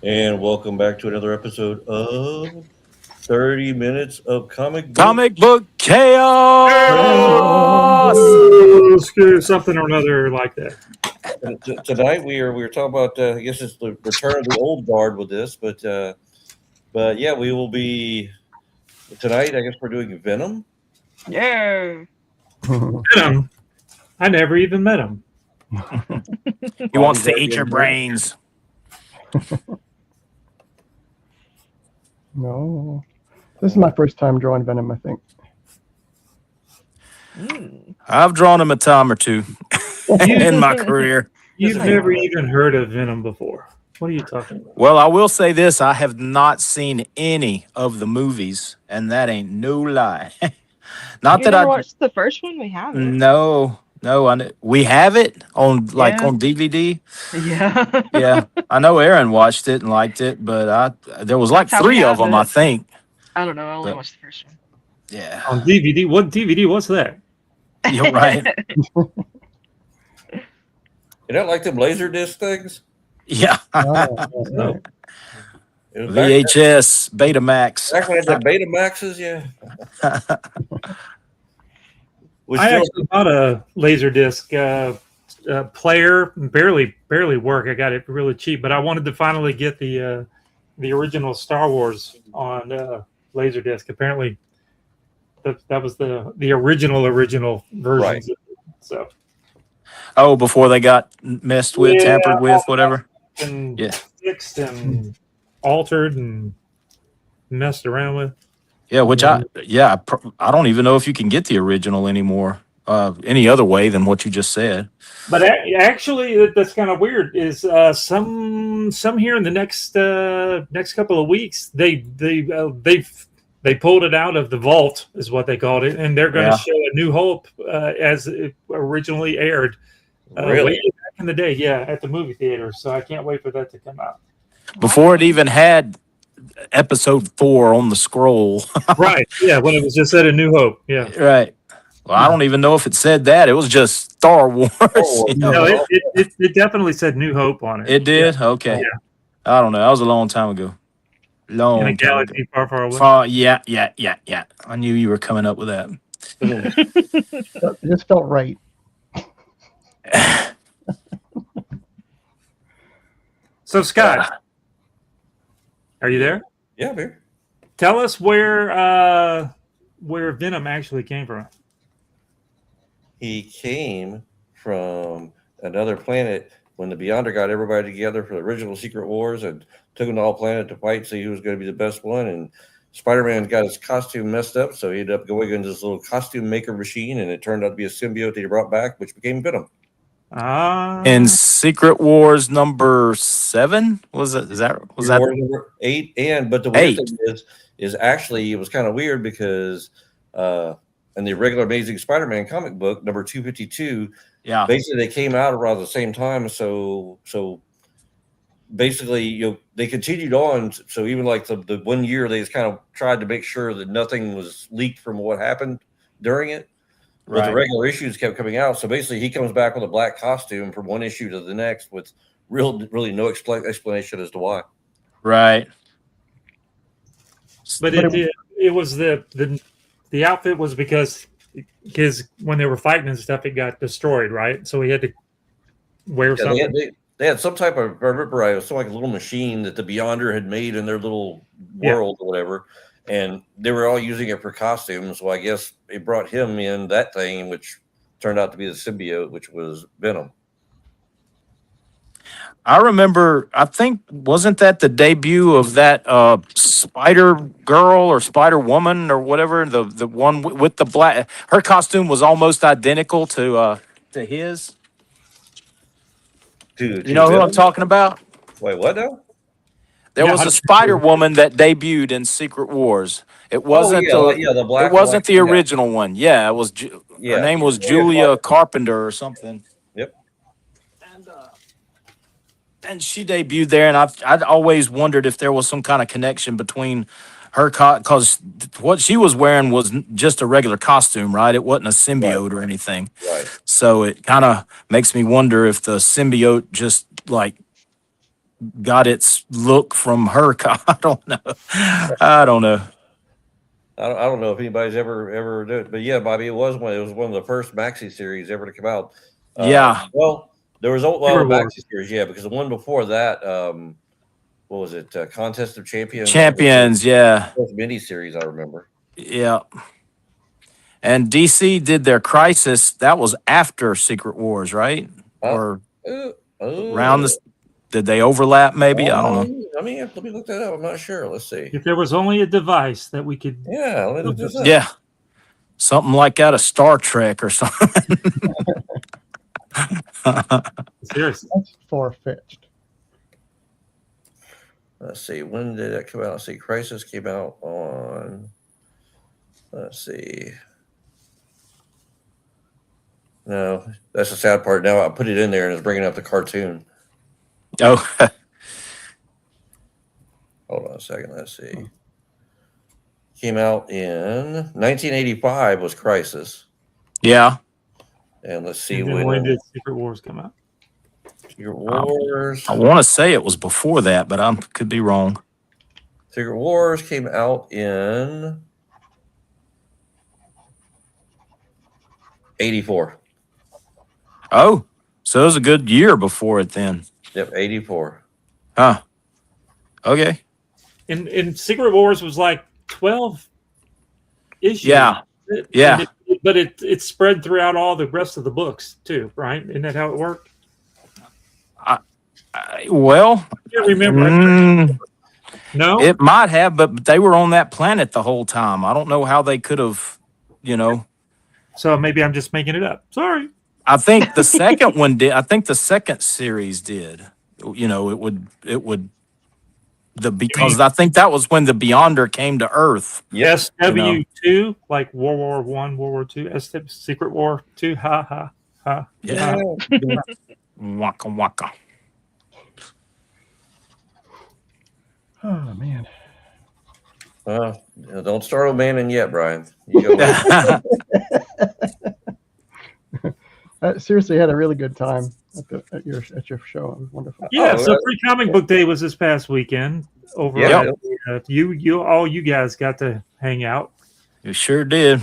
And welcome back to another episode of 30 Minutes of Comic Book. Comic book chaos. Screw something or another like that. Tonight we were talking about I guess it's the return of the old guard with this, but yeah, we will be tonight. I guess we're doing Venom. Yeah. Venom. I never even met him. He wants to eat your brains. No. This is my first time drawing Venom, I think. I've drawn him a time or two in my career. You've never even heard of Venom before. What are you talking about? Well, I will say this. I have not seen any of the movies, and that ain't no lie. Not You that never I watched the first one? We haven't. No, we have it on on DVD. Yeah. Yeah, I know Aaron watched it and liked it, but there was like That's how we 3 of have them, it. I think. I don't know. I only But- watched the first one. Yeah, On DVD? What DVD? What's that? you're right. You don't like them laser disc things? Yeah, No. It was back, VHS, Betamax. back when it had Betamaxes, yeah. Which I still, actually bought a Laserdisc player. Barely work. I got it really cheap, but I wanted to finally get the original Star Wars on Laserdisc. Apparently, that was the original versions. Right. So Oh, before they got messed with, Yeah. tampered with, whatever. and Yeah. fixed and altered and messed around with. Yeah, which I don't even know if you can get the original anymore. Any other way than what you just said. But actually, that's kind of weird. Is some here in the next couple of weeks they pulled it out of the vault, is what they called it, and they're going to Yeah. show A New Hope as it originally aired. Really? Way back in the day, yeah, at the movie theater. So I can't wait for that to come out. Before it even had episode 4 on the scroll. Right? Yeah, when it was just at A New Hope. Yeah. Right. Well, I don't even know if it said that. It was just Star Wars. you know? No, it definitely said New Hope on it. It did? Okay. Yeah. I don't know. That was a long time ago. In a Long time ago. galaxy far, far away. Yeah. I knew you were coming up with that. It just felt right. So Scott, are you there? yeah, man. Tell us where Venom actually came from. He came from another planet when the Beyonder got everybody together for the original Secret Wars and took them to all planet to fight, so he was going to be the best one. And Spider-Man got his costume messed up, so he ended up going into this little costume maker machine, and it turned out to be a symbiote that he brought back, which became Venom. In Secret Wars number 7? Was that War number 8, but the weird 8. thing is actually it was kind of weird because in the regular Amazing Spider-Man comic book number 252, yeah. basically they came out around the same time. So basically, they continued on. So even like the 1 year, they just kind of tried to make sure that nothing was leaked from what happened during it. But the regular issues kept coming out. So basically, he comes back with a black costume from one issue to the next with really no explanation as to why. Right. But it was the outfit was because when they were fighting and stuff, it got destroyed, right? So he had to wear something. They had some type of, I remember it was something like a little machine that the Beyonder had made in their little world or whatever. And they were all using it for costumes. So I guess it brought him in that thing, which turned out to be the symbiote, which was Venom. I remember, I think, wasn't that the debut of that Spider Girl or Spider Woman or whatever? The one with the black, her costume was almost identical to his. Dude, You know who I'm talking about? Wait, what now? There Yeah, was I- a Spider Woman that debuted in Secret Wars. It wasn't the black. it wasn't the one. original one. Yeah, it was. Her name was Julia Carpenter or something. Yep. And she debuted there, and I'd always wondered if there was some kind of connection between her, because what she was wearing was just a regular costume, right? It wasn't a symbiote or anything. Right. So it kind of makes me wonder if the symbiote just like got its look from her. I don't know. I don't know. I don't know if anybody's ever done it, but yeah, Bobby, it was one of the first maxi series ever to come out. Yeah. Well, there was well, the Secret Wars. maxi series, yeah, because the one before that, what was it? Contest of Champions. Champions, yeah. First mini series, I remember. Yeah. And DC did their Crisis. That was after Secret Wars, right? Or around the. Did they overlap? Maybe I don't know. Let me look that up. I'm not sure. Let's see. If there was only a device that we could, Yeah, let me look this up. Yeah, something like out of Star Trek or something. seriously, That's far-fetched. Let's see. When did that come out? Let's see. Crisis came out on. Let's see. No, that's the sad part. Now I put it in there and it's bringing up the cartoon. Oh, Hold on a second. Let's see. Came out in 1985 was Crisis. yeah. And let's see and then when did Secret Wars come out? Secret Wars. I want to say it was before that, but I could be wrong. Secret Wars came out in 84. Oh, so it was a good year before it then. Yep, 84. Huh. Okay. And Secret Wars was like 12 issues. Yeah. Yeah. But it spread throughout all the rest of the books too, right? Isn't that how it worked? Well, I can't remember. No, it might have, but they were on that planet the whole time. I don't know how they could have, So maybe I'm just making it up. Sorry. I think the second one did. I think the second series did. Because I think that was when the Beyonder came to Earth. Yes, SW2, like World War I, World War II, Secret War 2, ha ha ha. Yeah. Waka waka. Oh man. Don't start old-manning yet, Brian. You go I seriously had a really good time at your show. It was wonderful. Yeah, Oh, so Free Comic Book Day was this past weekend. Over Yeah. at, you guys got to hang out. You sure did.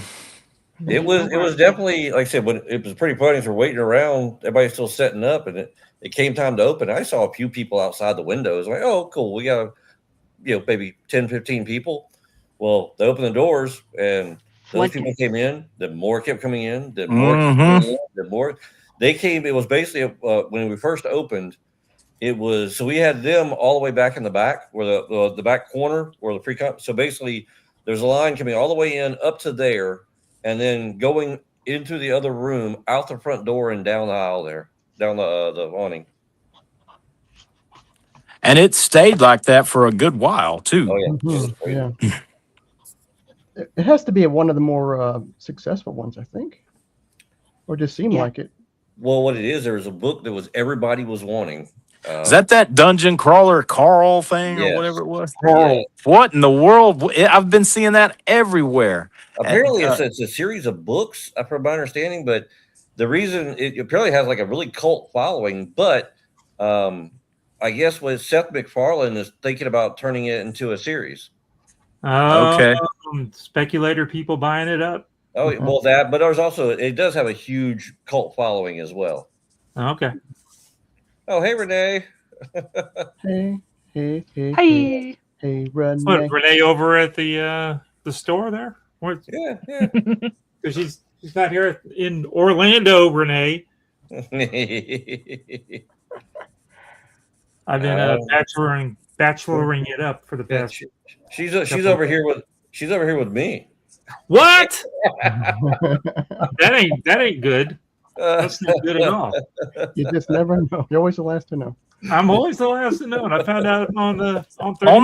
It was definitely, like I said, when it was pretty funny. So we're waiting around, everybody's still setting up, and it came time to open. I saw a few people outside the windows. Like, oh, cool, we got maybe 10, 15 people. Well, they opened the doors, and those people came in. The more kept coming in. The more, kept coming in, the more they came. It was basically when we first opened. It was so we had them all the way back in the back, where the back corner, where the pre-com. So basically, there's a line coming all the way in up to there, and then going into the other room, out the front door, and down the aisle there, down the awning. And it stayed like that for a good while too. Oh yeah, Mhm, yeah. It has to be one of the more successful ones, I think, or just seemed like it. Well, what it is, there was a book that was everybody was wanting. Is that Dungeon Crawler Carl thing Yes. or whatever it was? Yeah. What in the world? I've been seeing that everywhere. Apparently, it's a series of books, from my understanding. But the reason it apparently has like a really cult following, but I guess what Seth MacFarlane is thinking about turning it into a series. Okay. Speculator people buying it up. Oh, well, that, but there's also, it does have a huge cult following as well. Okay. Oh, hey, Renee. Hey, Hi. hey, Renee. What, Renee over at the store there? Yeah. Because she's not here in Orlando, Renee. I've been bacheloring it up for the past. She's over here with me. What? That ain't good. That's not good at all. You just never know. You're always the last to know. I'm always the last to know, and I found out on the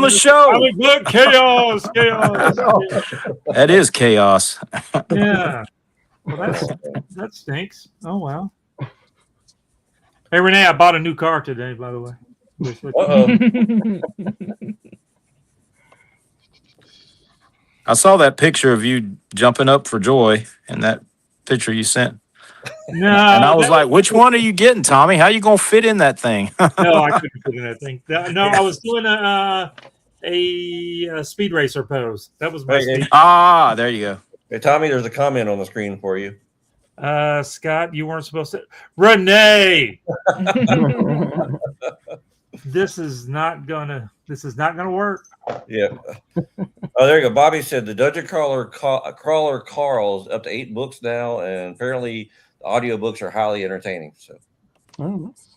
show. Look, chaos. That is chaos. Yeah. Well, that stinks. Oh wow. Hey Renee, I bought a new car today, by the way. I saw that picture of you jumping up for joy in that picture you sent. No, And I was like, which one are you getting, Tommy? How you gonna fit in that thing? no, I couldn't fit in that thing. No, I was doing a speed racer pose. That was my Hey, speed. Ah, there you go. hey, Tommy, there's a comment on the screen for you. Scott, you weren't supposed to. Renee, this is not gonna work. Yeah. Oh, there you go. Bobby said the Dungeon Crawler Carl is up to 8 books now, and apparently the audiobooks are highly entertaining. So Oh, nice.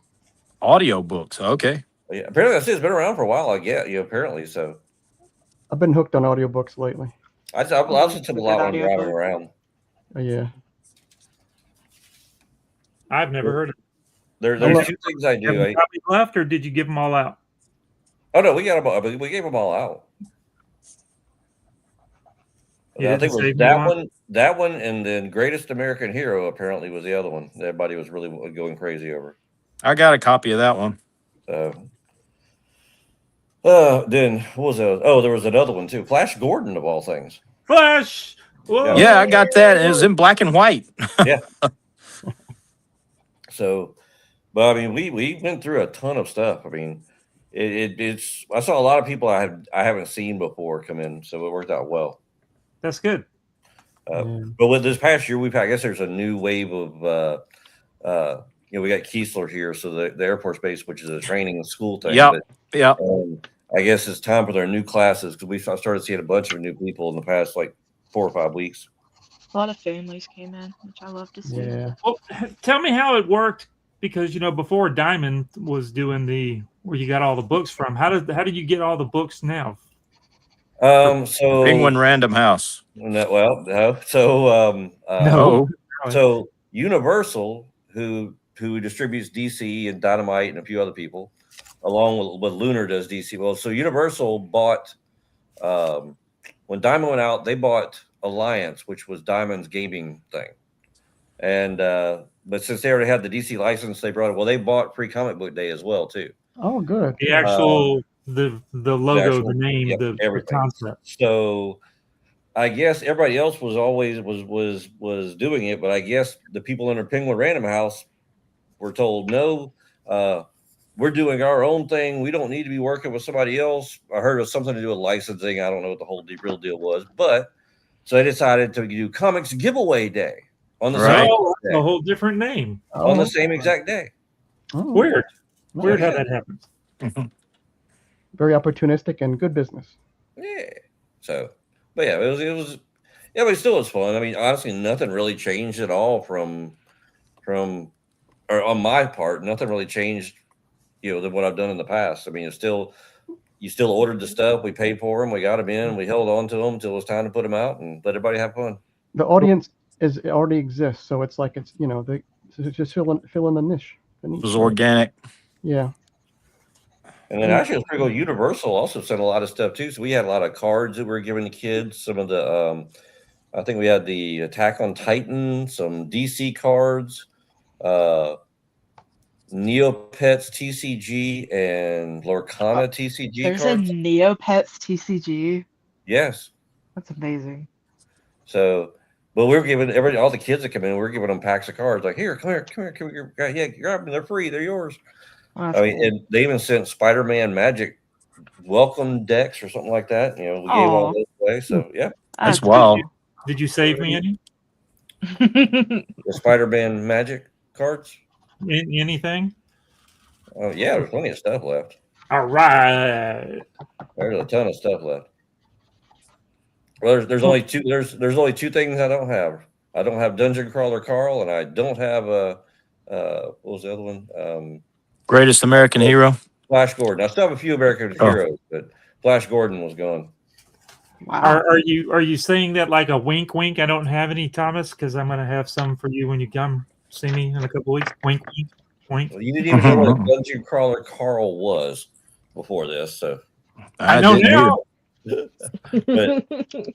Audio books. Okay. yeah, apparently that's it's been around for a while. I get you. Apparently, so I've been hooked on audiobooks lately. I've listened to a lot when driving around. Yeah. I've never heard of it. There's Hello. 2 things I Have do. you copies left, or did you give them all out? Oh no, we got them all. We gave them all out. You I didn't think it was save me one? that one, and then Greatest American Hero apparently was the other one. That everybody was really going crazy over. I got a copy of that one. Then what was that? Oh, there was another one too. Flash Gordon of all things. Flash. Whoa. Yeah, I got that. It was in black and white. Yeah. So, but I mean, we went through a ton of stuff. I mean, it's I saw a lot of people I haven't seen before come in, so it worked out well. That's good. But with this past year, I guess there's a new wave of we got Keesler here, so the Air Force Base, which is a training and school thing. Yep. Yep. I guess it's time for their new classes because we started seeing a bunch of new people in the past 4 or 5 weeks. A lot of families came in, which I love to see. Yeah. Well, tell me how it worked, because before Diamond was doing where you got all the books from. How did you get all the books now? So Penguin Random House. No. So Universal, who distributes DC and Dynamite and a few other people, along with Lunar does DC. Well, so Universal bought when Diamond went out, they bought Alliance, which was Diamond's gaming thing, and but since they already had the DC license, they brought it. Well, they bought Free Comic Book Day as well too. Oh, good. The actual the logo, the name, yep, the everything. concept. So I guess everybody else was always was doing it, but I guess the people under Penguin Random House were told no. We're doing our own thing. We don't need to be working with somebody else. I heard it was something to do with licensing. I don't know what the real deal was, but so they decided to do Comics Giveaway Day on the same a whole different name on the same exact day. Oh, Weird. nice. Weird how that happens. Very opportunistic and good business. Yeah. So, but yeah, it was yeah, but it still was fun. I mean, honestly, nothing really changed at all from or on my part. Nothing really changed, than what I've done in the past. I mean, you still ordered the stuff. We paid for them. We got them in. We held on to them until it was time to put them out and let everybody have fun. The audience already exists, so it's like it's they just fill in the niche. It was organic. Yeah. And then actually, it was pretty cool. Universal also sent a lot of stuff too. So we had a lot of cards that we were giving the kids. Some of the, I think we had the Attack on Titan, some DC cards, Neopets TCG, and Lorcana TCG There's cards. a Neopets TCG. Yes. That's amazing. So, but we were giving all the kids that come in, we were giving them packs of cards. Like, here, come here. Yeah, grab them. They're free. They're yours. Oh, I mean, and they even sent Spider-Man Magic welcome decks or something like that. We gave all those away. So yeah, That's wild. Did you save me any? the Spider-Man Magic cards. Anything? Oh yeah, there's plenty of stuff left. All right. There's a ton of stuff left. Well, there's only two. There's only 2 things I don't have. I don't have Dungeon Crawler Carl, and I don't have what was the other one? Greatest American Hero. Flash Gordon. I still have a few American Heroes, but Flash Gordon was gone. Wow. Are you saying that like a wink, wink? I don't have any, Thomas, because I'm gonna have some for you when you come see me in a couple weeks. Wink, wink, wink. Well, you didn't even know what a Dungeon Crawler Carl was before this, so I know didn't now. but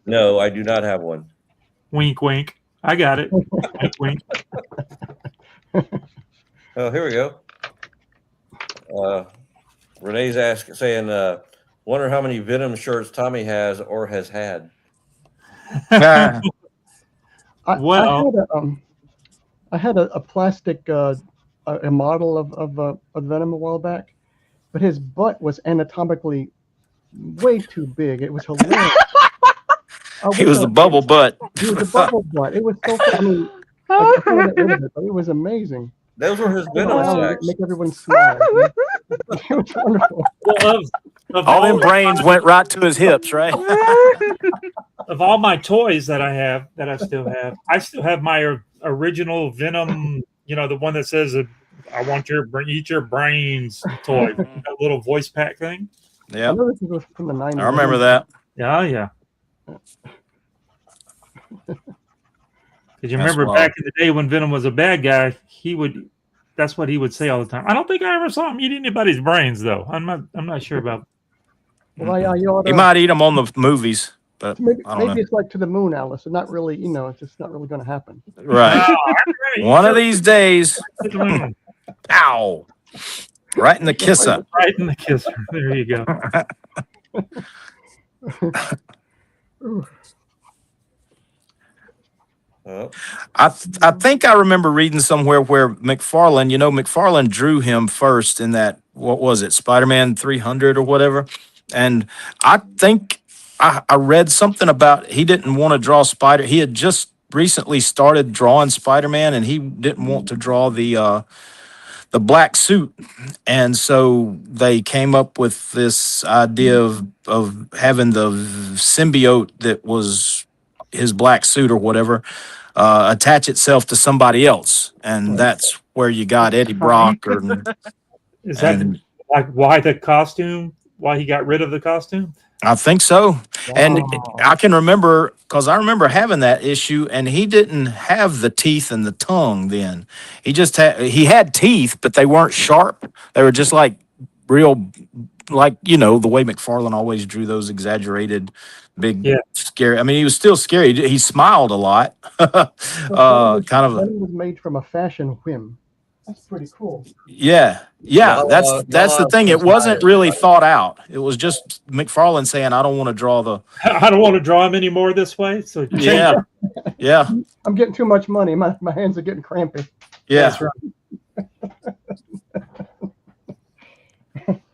no, I do not have one. Wink, wink. I got it. Wink, wink. Oh, here we go. Renee's saying, wonder how many Venom shirts Tommy has or has had. I Well- I had a plastic a model of Venom a while back, but his butt was anatomically way too big. It was hilarious. He was the bubble butt. He was a bubble butt. It was so funny. I mean, I couldn't get rid of it, but it was amazing. Those were his Venom Around and sacks. make everyone smile. It was wonderful. Well, of All them brains went right to his hips, right? of all my toys that I still have my original Venom. You know, the one that says, "I want your eat your brains" toy, that little voice pack thing. Yeah, I know this was from the 90s. I remember that. Yeah, yeah. Because you That's remember wild. back in the day when Venom was a bad guy, that's what he would say all the time. I don't think I ever saw him eat anybody's brains, though. I'm not sure about. Well, yeah, you ought He to, might eat them on the movies, but maybe, I don't know. maybe it's like To the Moon, Alice. It's not really, it's just not really going to happen. Right. One of these days, ow, right in the kisser. Right in the kisser. There you go. Oh, I think I remember reading somewhere where McFarlane drew him first in that, what was it, Spider-Man 300 or whatever. And I think I read something about he didn't want to draw Spider. He had just recently started drawing Spider-Man, and he didn't want to draw the black suit. And so they came up with this idea of having the symbiote that was his black suit or whatever attach itself to somebody else, and that's where you got Eddie Brock. Is that like why the costume? Why he got rid of the costume? I think so. And Wow. I can remember, because I remember having that issue, and he didn't have the teeth and the tongue then. He just he had teeth, but they weren't sharp. They were just like real, like, the way McFarlane always drew those exaggerated, big, Yeah. scary. I mean, he was still scary. He smiled a lot. Venom Kind of, was made from a fashion whim. That's pretty cool. yeah. Y'all, That's the thing. It wasn't really thought out. It was just McFarlane saying, "I don't want to draw the." I don't want to draw him anymore this way. So Yeah, yeah, I'm getting too much money. My hands are getting crampy. yeah. That's right.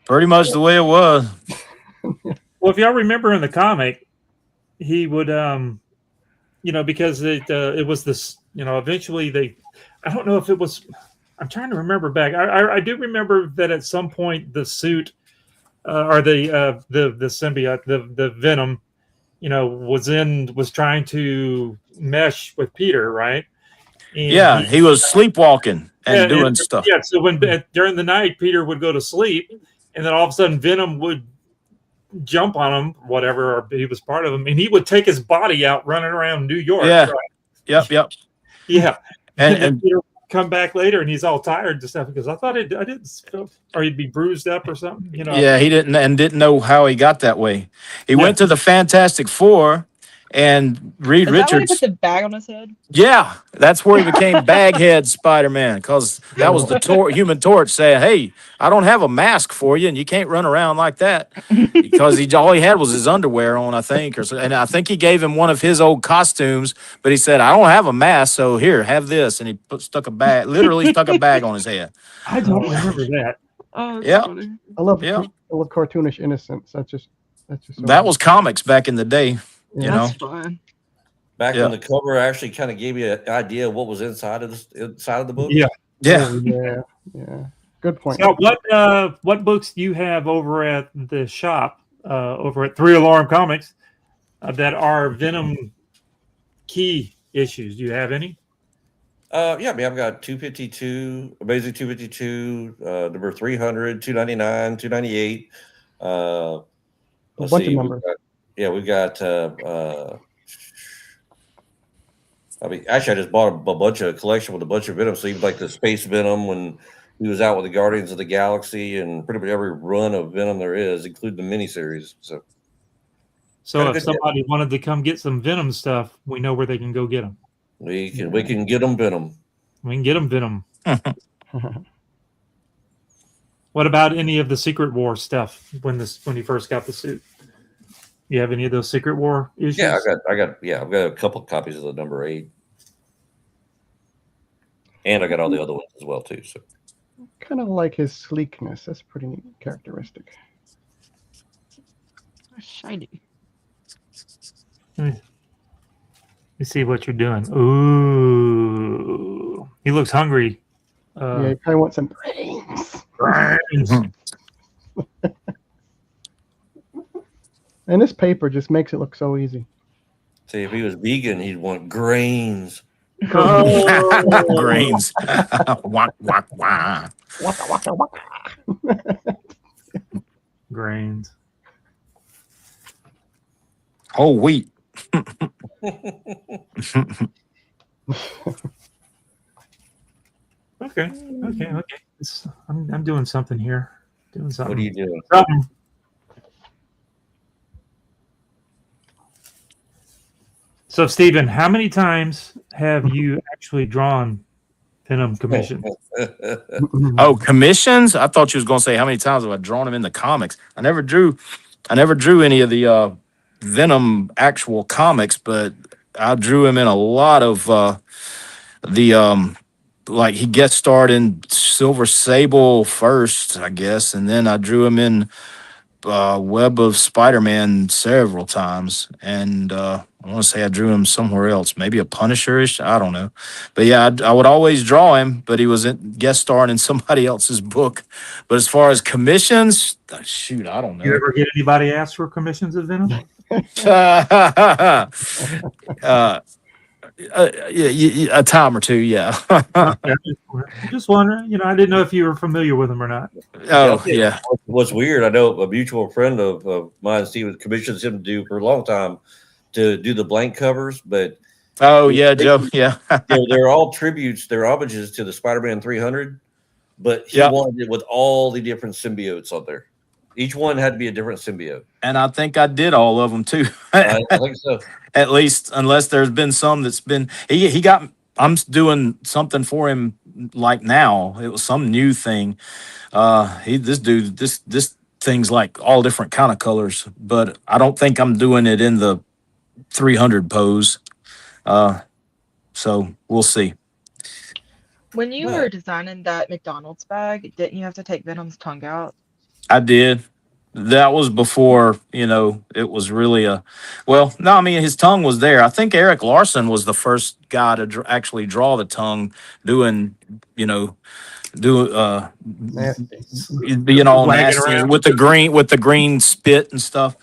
Pretty much the way it was. Well, if y'all remember in the comic, he would, because it was this, eventually I don't know if it was. I'm trying to remember back. I do remember that at some point the suit, or the symbiote, the Venom, was trying to mesh with Peter, right? And Yeah, he was sleepwalking and doing and- stuff. Yeah, so when during the night Peter would go to sleep, and then all of a sudden Venom would jump on him, whatever, or he was part of him, and he would take his body out running around New York. Yeah. Right? Yep. Yeah. And And Peter would come back later, and he's all tired and stuff because I thought I didn't feel, or he'd be bruised up or something. yeah, he didn't know how he got that way. He went to the Fantastic Four, and Reed Is that when he Richards. put the bag on his head? Yeah, that's where he became Baghead Spider-Man, because that was the Human Torch saying, "Hey, I don't have a mask for you, and you can't run around like that," because all he had was his underwear on, I think, and I think he gave him one of his old costumes, but he said, "I don't have a mask, so here, have this," and he stuck a bag on his head. I don't remember that. Oh, that's Yeah. funny. I love Yeah. cartoonish innocence. That's just so That was comics back in the day, you know. That's fun. back Yeah. when the cover actually kind of gave you an idea of what was inside of the book. Yeah. Yeah. yeah. Good point. So what books do you have over at the shop, over at 3 Alarm Comics, that are Venom key issues? Do you have any? Yeah, I mean, I've got 252, Amazing 252, number 300, 299, 298. Let's bunch of see. numbers. We've got. I mean, actually, I just bought a bunch of collection with a bunch of Venom. So even like the Space Venom when he was out with the Guardians of the Galaxy, and pretty much every run of Venom there is, including the miniseries. So If somebody wanted to come get some Venom stuff, we know where they can go get them. we can get them Venom. We can get them Venom. What about any of the Secret War stuff when he first got the suit? You have any of those Secret War issues? Yeah, I've got a couple copies of the number 8. And I got all the other ones as well too. So Kind of like his sleekness. That's a pretty neat characteristic. Shiny. Let me see what you're doing. Ooh, he looks hungry. Yeah, you probably want some brains. Brains. And this paper just makes it look so easy. see, if he was vegan, he'd want grains. Oh. Grains. Wah, wah, wah. Waka, waka, waka. Grains. Whole wheat. Okay. I'm doing something here. Doing something. What are you doing? Something. So, Stephen, how many times have you actually drawn Venom commissions? Oh, commissions? I thought you was going to say how many times have I drawn them in the comics. I never drew any of the Venom actual comics, but I drew him in a lot of like he guest starred in Silver Sable first, I guess, and then I drew him in Web of Spider-Man several times, and I want to say I drew him somewhere else, maybe a Punisher-ish, I don't know, but yeah, I would always draw him, but he was guest starring in somebody else's book. But as far as commissions, shoot, I don't know. You ever get anybody ask for commissions of Venom? Yeah, a time or two, yeah. Just wondering. I didn't know if you were familiar with him or not. Oh, yeah. What's weird, I know a mutual friend of mine, Steve, commissions him to do for a long time to do the blank covers, but Oh, yeah, Joe, yeah. they're all tributes, they're homages to the Spider-Man 300, but he Yep. wanted it with all the different symbiotes on there. Each one had to be a different symbiote. And I think I did all of them, too. I think so. At least, unless there's been some that's been he got. I'm doing something for him like now. It was some new thing. This thing's like all different kind of colors, but I don't think I'm doing it in the 300 pose. So we'll see. When you Yeah. were designing that McDonald's bag, didn't you have to take Venom's tongue out? I did. That was before, it was really no, I mean, his tongue was there. I think Eric Larson was the first guy to actually draw the tongue doing, Nasty. all Wagging nasty around. with the green spit and stuff.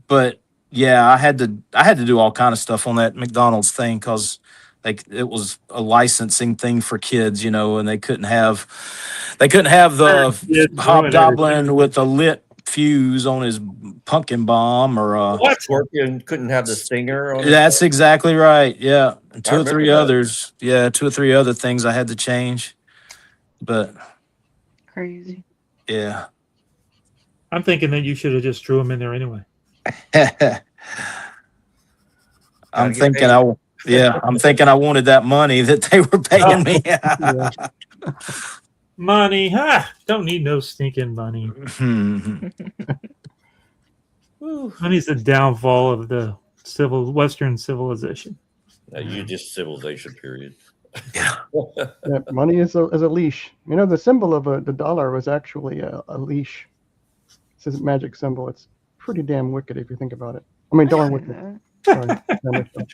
But yeah, I had to do all kind of stuff on that McDonald's thing because it was a licensing thing for kids, and they couldn't have the hobgoblin with a lit fuse on his pumpkin bomb or What? Scorpion couldn't have the stinger on it. that's exactly right. Yeah. And two or remember three that. others. Yeah, 2 or 3 other things I had to change. But Crazy. yeah. I'm thinking that you should have just drew him in there anyway. I'm get thinking I'm thinking I wanted that money that they were paying me. Money, don't need no stinking money. Money's the downfall of the Western civilization. You just civilization, period. Yeah. Yeah, money is a leash. The symbol of the dollar was actually a leash. It's a magic symbol. It's pretty damn wicked if you think about it. I mean, darn wicked. Sorry. Damn wicked.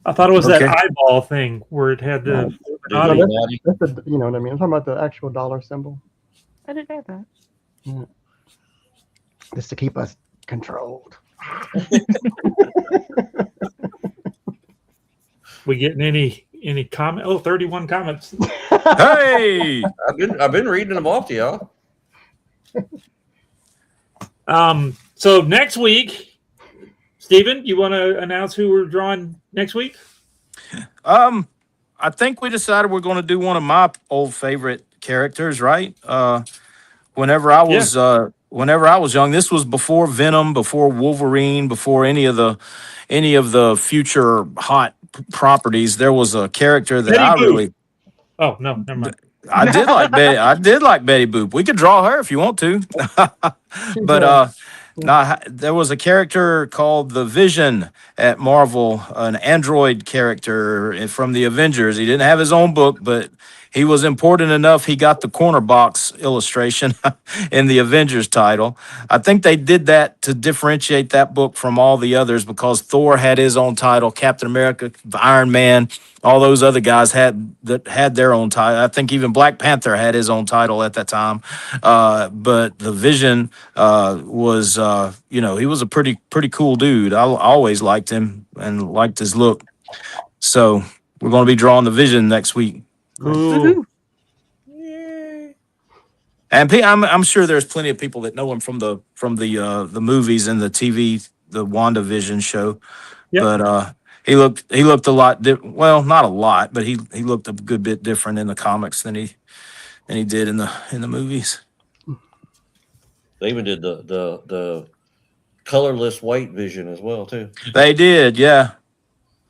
I thought it was Okay. that eyeball thing where it had the. No, that's the, you know what I mean. I'm talking about the actual dollar symbol. I didn't know that. Just to keep us controlled. We getting any comment? Oh, 31 comments. Hey. I've been reading them off to y'all. So next week, Stephen, you want to announce who we're drawing next week? I think we decided we're going to do one of my old favorite characters, right? Whenever I was young, this was before Venom, before Wolverine, before any of the future hot properties. There was a character that Betty Boop. Oh no, never mind. I did like Betty. I did like Betty Boop. We could draw her if you want to, but Now, there was a character called the Vision at Marvel, an android character from the Avengers. He didn't have his own book, but he was important enough. He got the corner box illustration in the Avengers title. I think they did that to differentiate that book from all the others because Thor had his own title, Captain America, Iron Man, all those other guys had their own title. I think even Black Panther had his own title at that time. But the Vision was, he was a pretty cool dude. I always liked him and liked his look. So we're going to be drawing the Vision next week. Ooh. And I'm sure there's plenty of people that know him from the movies and the TV, the WandaVision show. Yep. But he looked a lot well, not a lot, but he looked a good bit different in the comics than he did in the movies. They even did the colorless white Vision as well too. They did, yeah.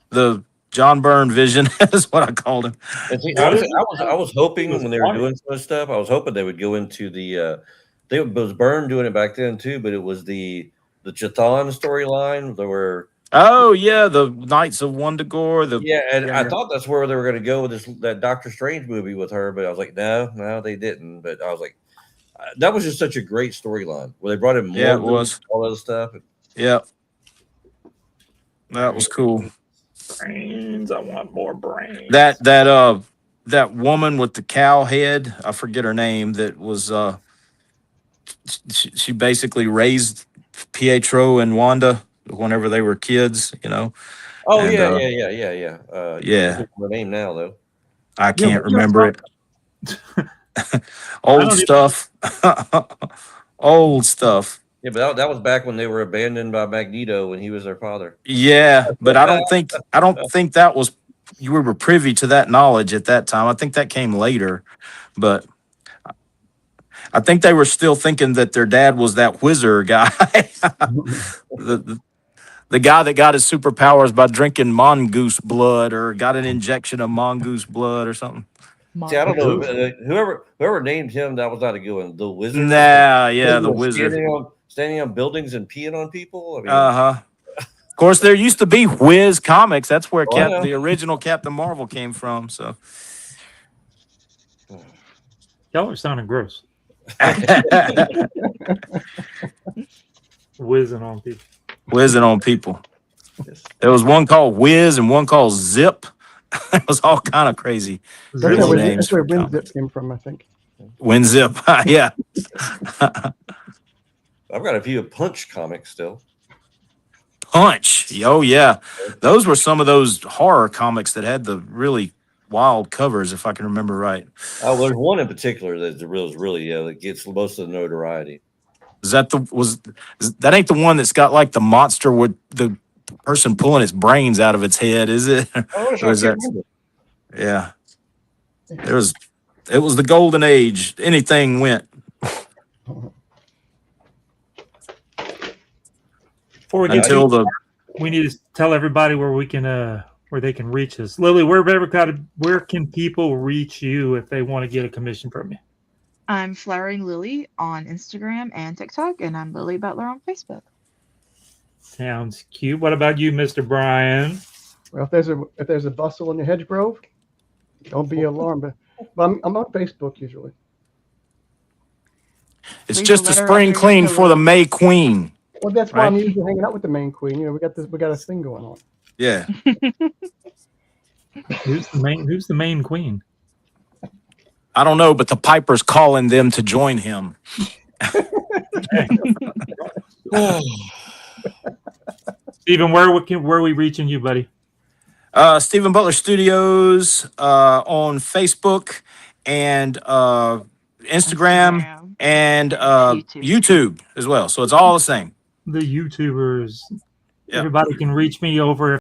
The John Byrne Vision is what I called him. And see, I was hoping when they were doing some stuff, I was hoping they would go into the. It was Byrne doing it back then too, but it was the Chthon storyline. There were. Oh yeah, the Knights of Wundagore. I thought that's where they were going to go with that Doctor Strange movie with her, but I was like, no, they didn't. But I was like, that was just such a great storyline where they brought in more. Yeah, it was all that stuff. Yeah, that was cool. Brains. I want more brains. That woman with the cow head, I forget her name. That was she basically raised Pietro and Wanda whenever they were kids, Oh, and, yeah. Her name now though. I can't remember it. Old stuff. Old stuff. Yeah, but that was back when they were abandoned by Magneto when he was their father. Yeah, but I don't think that was you were privy to that knowledge at that time. I think that came later, but I think they were still thinking that their dad was that wizard guy, the guy that got his superpowers by drinking mongoose blood or got an injection of mongoose blood or something. See, I don't know. Whoever named him, that was not a good one. The wizard. Nah, yeah, the wizard. Standing on buildings and peeing on people. I mean, Of course, there used to be Whiz Comics. That's where the original Captain Marvel came from. So, y'all are sounding gross. Whizzing on people. Whizzing on people. Yes. There was one called Whiz and one called Zip. It was all kind of crazy. That's where WinZip came from, I think. WinZip, yeah. I've got a few Punch comics still. Punch, oh yeah, those were some of those horror comics that had the really wild covers, if I can remember right. Oh, there's one in particular that really that gets most of the notoriety. Is that that ain't the one that's got like the monster with the person pulling its brains out of its head, is it? Oh, Or is that? Yeah, it was the golden age. Anything went. Before we get we need to tell everybody where we can where they can reach us. Lily, where can people reach you if they want to get a commission from you? I'm Flowering Lily on Instagram and TikTok, and I'm Lily Butler on Facebook. Sounds cute. What about you, Mr. Brian? Well, if there's a bustle in your hedgerow, don't be alarmed. But I'm on Facebook usually. It's Leave just a a letter spring under clean your for the May Queen. Well, that's why Right. I'm usually hanging out with the main queen. We got a thing going on. Yeah. Who's the main queen? I don't know, but the Piper's calling them to join him. Stephen, where are we reaching you, buddy? Stephen Butler Studios on Facebook and Instagram and YouTube as well. So it's all the same. The YouTubers. Yep. Everybody can reach me over